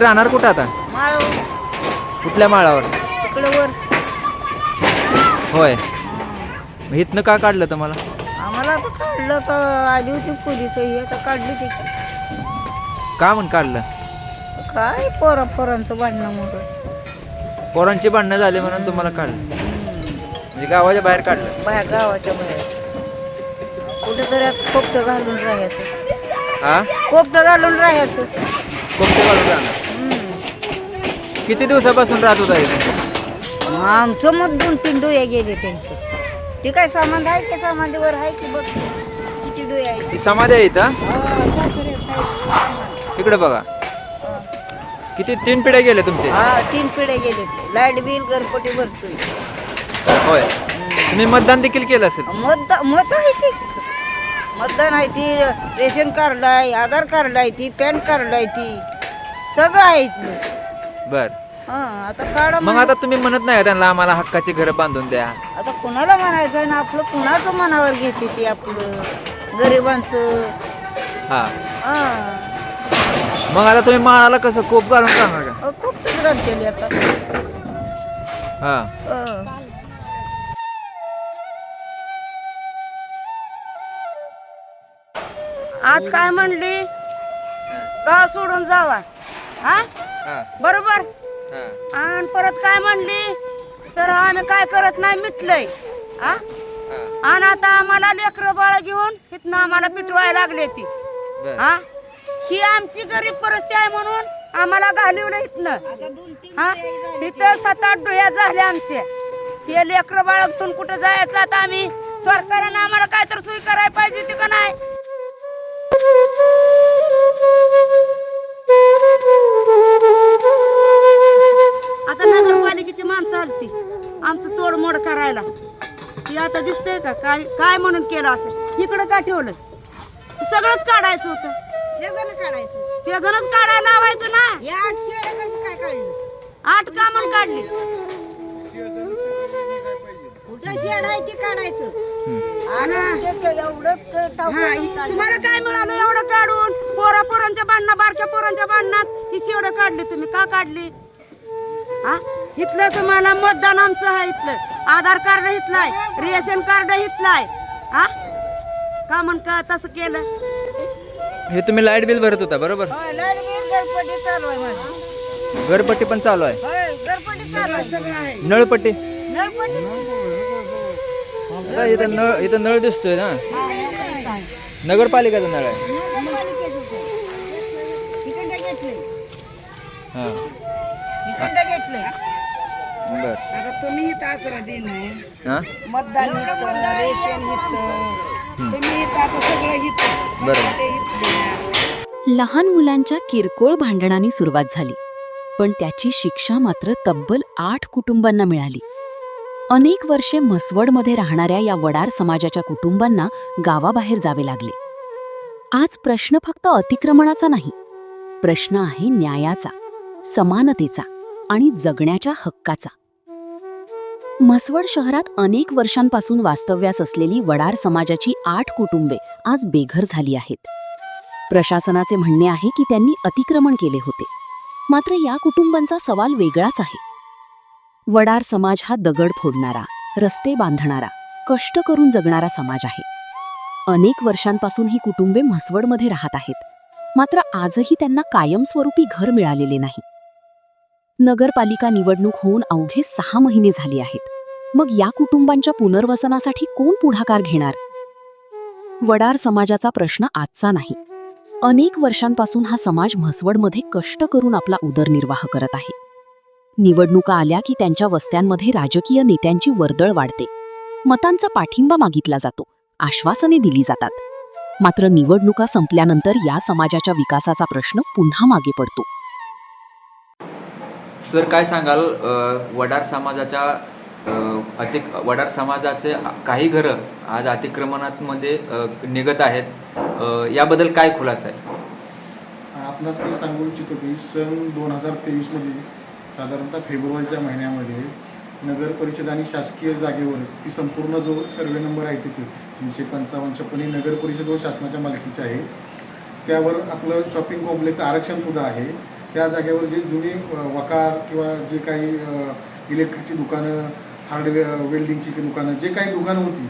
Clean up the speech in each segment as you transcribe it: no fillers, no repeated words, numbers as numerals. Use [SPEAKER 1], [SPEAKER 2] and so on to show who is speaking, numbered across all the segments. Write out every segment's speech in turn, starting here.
[SPEAKER 1] राहणार कुठं आता?
[SPEAKER 2] माळ
[SPEAKER 1] कुठल्या माळावर?
[SPEAKER 2] तिकडं वर.
[SPEAKER 1] होय. इथनं का काढलं तुम्हाला?
[SPEAKER 2] आम्हाला आता काढलं तर आली होती पोलीस ही आता काढली त्याची.
[SPEAKER 1] का म्हणून काढलं?
[SPEAKER 2] काय पोरांचं भांडणामुळं.
[SPEAKER 1] पोरांची भांडणं झाली म्हणून तुम्हाला काढलं? म्हणजे गावाच्या बाहेर काढलं?
[SPEAKER 2] बाहेर गावाच्या बाहेर कुठेतरी कोपटं घालून राहायचं.
[SPEAKER 1] हा,
[SPEAKER 2] कोपटं घालून राहायचं.
[SPEAKER 1] कोपटे घालून राहणार. किती दिवसापासून राहत होता इथे?
[SPEAKER 2] आमचं मग 2-3 डोया गेले त्यांचे. ते काय सामान आहे की समाधीवर आहे की बघ किती डोया आहेत.
[SPEAKER 1] ही समाधी आहे इथं?
[SPEAKER 2] सासऱ्यात आहे.
[SPEAKER 1] इकडे बघा किती 3 पिढ्या गेले तुमचे?
[SPEAKER 2] हा 3 पिढ्या गेले. लाईट बिल घरपट्टी भरतोय.
[SPEAKER 1] होय. तुम्ही मतदान देखील केलं असेल?
[SPEAKER 2] मत आहे की मतदान आहे ती, रेशन कार्ड आहे, आधार कार्ड आहे ती, पॅन कार्ड आहे ती, सगळं आहे इथलं.
[SPEAKER 1] बर.
[SPEAKER 2] हा आता काढा.
[SPEAKER 1] मग आता तुम्ही म्हणत नाही का त्यांना आम्हाला हक्काची घरं बांधून द्या?
[SPEAKER 2] आता कुणाला म्हणायचं आहे ना, आपलं कुणाचं मनावर घेते ती आपलं गरिबांचं.
[SPEAKER 1] हा.
[SPEAKER 2] हा
[SPEAKER 1] मग आता तुम्ही माळाला कसं कोप घालून करणार का?
[SPEAKER 2] खूप तक्रार केली आता.
[SPEAKER 1] हा.
[SPEAKER 3] आज काय म्हणली गाव सोडून जावा, हा
[SPEAKER 1] हा.
[SPEAKER 3] बरोबर.
[SPEAKER 1] हा.
[SPEAKER 3] आणि परत काय म्हणली तर आम्ही काय करत नाही मिटलंय, हा.
[SPEAKER 1] हा.
[SPEAKER 3] आणि आता आम्हाला लेकरं बाळ घेऊन इथनं आम्हाला पिटवायला लागले ती,
[SPEAKER 1] बर.
[SPEAKER 3] हा. ही आमची गरीब परिस्थिती आहे म्हणून आम्हाला घालवलं इथनं, हा. इथं 7-8 डोया झाल्या आमचे. हे लेकरं बाळातून कुठं जायचं आता आम्ही? सरकारनं आम्हाला काय तर सोय करायला पाहिजे ती का नाही? आता नगरपालिकेची माणसं आलती आमचं तोडमोड करायला. ती आता दिसतंय का काय काय म्हणून केलं असं? इकडं का ठेवलं? सगळंच काढायचं होतं. शेजारच काढायला लावायचं ना.
[SPEAKER 2] 8 शेळ्या कसं काय काढलं?
[SPEAKER 3] 8 कामं काढली.
[SPEAKER 2] कुठं शेड आहे ती काढायचं.
[SPEAKER 3] तुम्हाला काय मिळालं एवढं काढून? पोरांच्या भांडणात, बारक्या पोरांच्या भांडणात ही शेवडं काढली तुम्ही. का काढली? हा इथलं तुम्हाला मतदान आमचं आहे, इथलं आधार कार्ड इथलं आहे, रेशन कार्ड इथलं आहे, हा. का म्हण का तसं केलं?
[SPEAKER 1] हे तुम्ही लाईट बिल भरत होता बरोबर?
[SPEAKER 2] लाईट बिल घरपट्टी चालू आहे माझी.
[SPEAKER 1] घरपट्टी पण चालू आहे?
[SPEAKER 2] घरपट्टी चालू आहे सगळं आहे.
[SPEAKER 1] नळपट्टी?
[SPEAKER 2] घरपट्टी
[SPEAKER 1] इथं नळ दिसतोय ना, नगरपालिकेचा नळ आहे. हा. बर.
[SPEAKER 4] आता तुम्ही इथं आसरा दिन आहे,
[SPEAKER 1] हा.
[SPEAKER 4] मतदान इथं, रेशन इथं, तुम्ही इथं आता सगळं इथं.
[SPEAKER 1] बरोबर.
[SPEAKER 4] ते इथं.
[SPEAKER 5] लहान मुलांच्या किरकोळ भांडणांनी सुरुवात झाली, पण त्याची शिक्षा मात्र तब्बल 8 कुटुंबांना मिळाली. अनेक वर्षे म्हसवडमध्ये राहणाऱ्या या वडार समाजाच्या कुटुंबांना गावाबाहेर जावे लागले. आज प्रश्न फक्त अतिक्रमणाचा नाही, प्रश्न आहे न्यायाचा, समानतेचा आणि जगण्याच्या हक्काचा. म्हसवड शहरात अनेक वर्षांपासून वास्तव्यास असलेली वडार समाजाची 8 कुटुंबे आज बेघर झाली आहेत. प्रशासनाचे म्हणणे आहे की त्यांनी अतिक्रमण केले होते, मात्र या कुटुंबांचा सवाल वेगळाच आहे. वडार समाज हा दगड फोडणारा, रस्ते बांधणारा, कष्ट करून जगणारा समाज आहे. अनेक वर्षांपासून ही कुटुंबे म्हसवडमध्ये राहत आहेत, मात्र आजही त्यांना कायमस्वरूपी घर मिळालेले नाही. नगरपालिका निवडणूक होऊन अवघे 6 महिने झाले आहेत. मग या कुटुंबांच्या पुनर्वसनासाठी कोण पुढाकार घेणार? वडार समाजाचा प्रश्न आजचा नाही. अनेक वर्षांपासून हा समाज म्हसवडमध्ये कष्ट करून आपला उदरनिर्वाह करत आहे. निवडणुका आल्या की त्यांच्या वस्त्यांमध्ये राजकीय नेत्यांची वर्दळ वाढते. मतांचा पाठिंबा मागितला जातो, आश्वासने दिली जातात. मात्र निवडणुका संपल्यानंतर या समाजाच्या विकासाचा प्रश्न पुन्हा मागे पडतो.
[SPEAKER 1] सर काय सांगाल, वडार समाजाच्या वडार समाजाचे काही घरं आज अतिक्रमणामध्ये निघत आहेत, याबद्दल काय खुलासा आहे?
[SPEAKER 6] आपणास मी सांगू इच्छितो की सन 2023मध्ये साधारणतः फेब्रुवारीच्या महिन्यामध्ये नगर परिषद आणि शासकीय जागेवर ती संपूर्ण जो सर्वे नंबर आहे तिथे 355 नगर परिषद व शासनाच्या मालकीचे आहे, त्यावर आपलं शॉपिंग कॉम्प्लेक्सचं आरक्षणसुद्धा आहे. त्या जागेवर जे जुनी वकार किंवा जे काही इलेक्ट्रिकची दुकानं, हार्डवेअर वेल्डिंगची दुकानं, जे काही दुकानं होती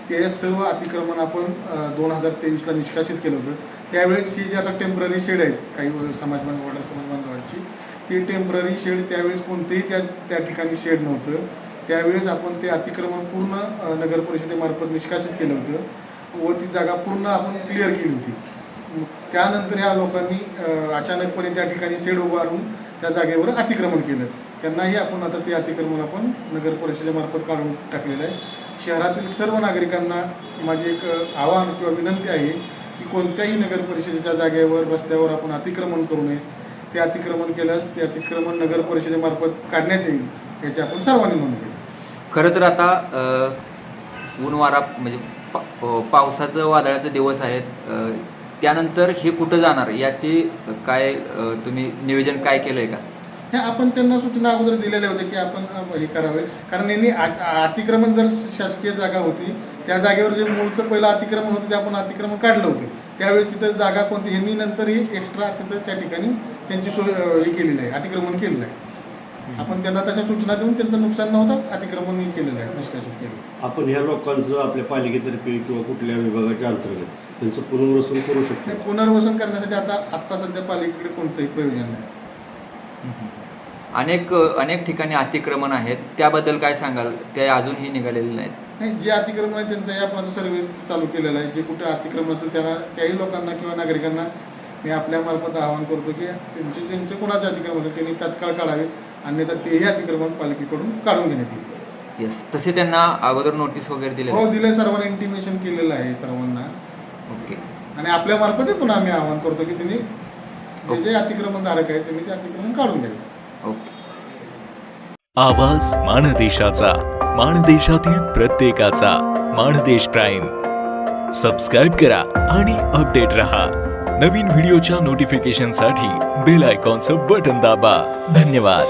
[SPEAKER 6] ते सर्व अतिक्रमण आपण 2023ला निष्कासित केलं होतं. त्यावेळेस ही जी आता टेम्पररी शेड आहेत काही वडार समाज बांधवांची, ती टेम्पररी शेड त्यावेळेस कोणतेही त्या ठिकाणी शेड नव्हतं. त्यावेळेस आपण ते अतिक्रमण पूर्ण नगर परिषदेमार्फत निष्कासित केलं होतं व ती जागा पूर्ण आपण क्लिअर केली होती. त्यानंतर ह्या लोकांनी अचानकपणे त्या ठिकाणी शेड उभारून त्या जागेवर अतिक्रमण केलं. त्यांनाही आपण आता ते अतिक्रमण आपण नगर परिषदेमार्फत काढून टाकलेलं आहे. शहरातील सर्व नागरिकांना माझी एक आवाहन किंवा विनंती आहे की कोणत्याही नगर परिषदेच्या जागेवर रस्त्यावर आपण अतिक्रमण करू नये. ते अतिक्रमण केल्यास ते अतिक्रमण नगर परिषदेमार्फत काढण्यात येईल याची आपण सर्वांनी नोंद घेऊ.
[SPEAKER 1] खरं तर आता ऊन वारा म्हणजे पावसाचं वादळाचे दिवस आहेत, त्यानंतर हे कुठं जाणार याची काय तुम्ही नियोजन काय केलं आहे का?
[SPEAKER 6] हे आपण त्यांना सूचना अगोदर दिलेल्या होत्या की आपण हे करावे, कारण यांनी अतिक्रमण जर शासकीय जागा होती त्या जागेवर जे मूळचं पहिलं अतिक्रमण होतं ते आपण अतिक्रमण काढलं होतं. त्यावेळेस तिथं जागा कोणती ह्यांनी नंतरही एक्स्ट्रा तिथं त्या ठिकाणी त्यांची सोय हे केलेली आहे, अतिक्रमण केलेलं आहे. आपण त्यांना तशा सूचना देऊन त्यांचं नुकसान न होता अतिक्रमण केलेलं आहे, निष्कासित केलं.
[SPEAKER 7] आपण ह्या लोकांचं आपल्या पालिकेतर्फे किंवा कुठल्या विभागाच्या अंतर्गत त्यांचं पुनर्वसन करू शकतो.
[SPEAKER 6] पुनर्वसन करण्यासाठी आत्ता सध्या पालिकेकडे कोणतंही प्रयोजन नाही.
[SPEAKER 1] अनेक ठिकाणी अतिक्रमण आहेत, त्याबद्दल काय सांगाल? ते अजूनही निघालेले नाहीत.
[SPEAKER 6] नाही, जे अतिक्रमण आहे त्यांचाही आपण आता सर्व्हे चालू केलेला आहे. जे कुठे अतिक्रमण असेल त्याही लोकांना किंवा नागरिकांना मी आपल्यामार्फत आवाहन करतो की त्यांचे कोणाचे अतिक्रमण असेल त्यांनी तात्काळ काढावे, अन्यथा तेही अतिक्रमण पालिकेकडून काढून घेण्यात येईल.
[SPEAKER 1] येस, तसे त्यांना अगोदर नोटीस वगैरे दिले?
[SPEAKER 6] हो, दिले. सर्वांना इंटिमेशन केलेलं आहे सर्वांना.
[SPEAKER 1] ओके.
[SPEAKER 6] आणि आपल्यामार्फतही पुन्हा आम्ही आवाहन करतो की त्यांनी जे अतिक्रमणधारक आहेत त्यांनी ते अतिक्रमण काढून घ्यावे.
[SPEAKER 1] ओके.
[SPEAKER 8] आवाज माणदेशाचा, माणदेशातील प्रत्येकाचा. माणदेश प्राईम सबस्क्राईब करा आणि अपडेट रहा. नवीन व्हिडिओच्या नोटिफिकेशनसाठी बेल आयकॉनचं बटन दाबा. धन्यवाद.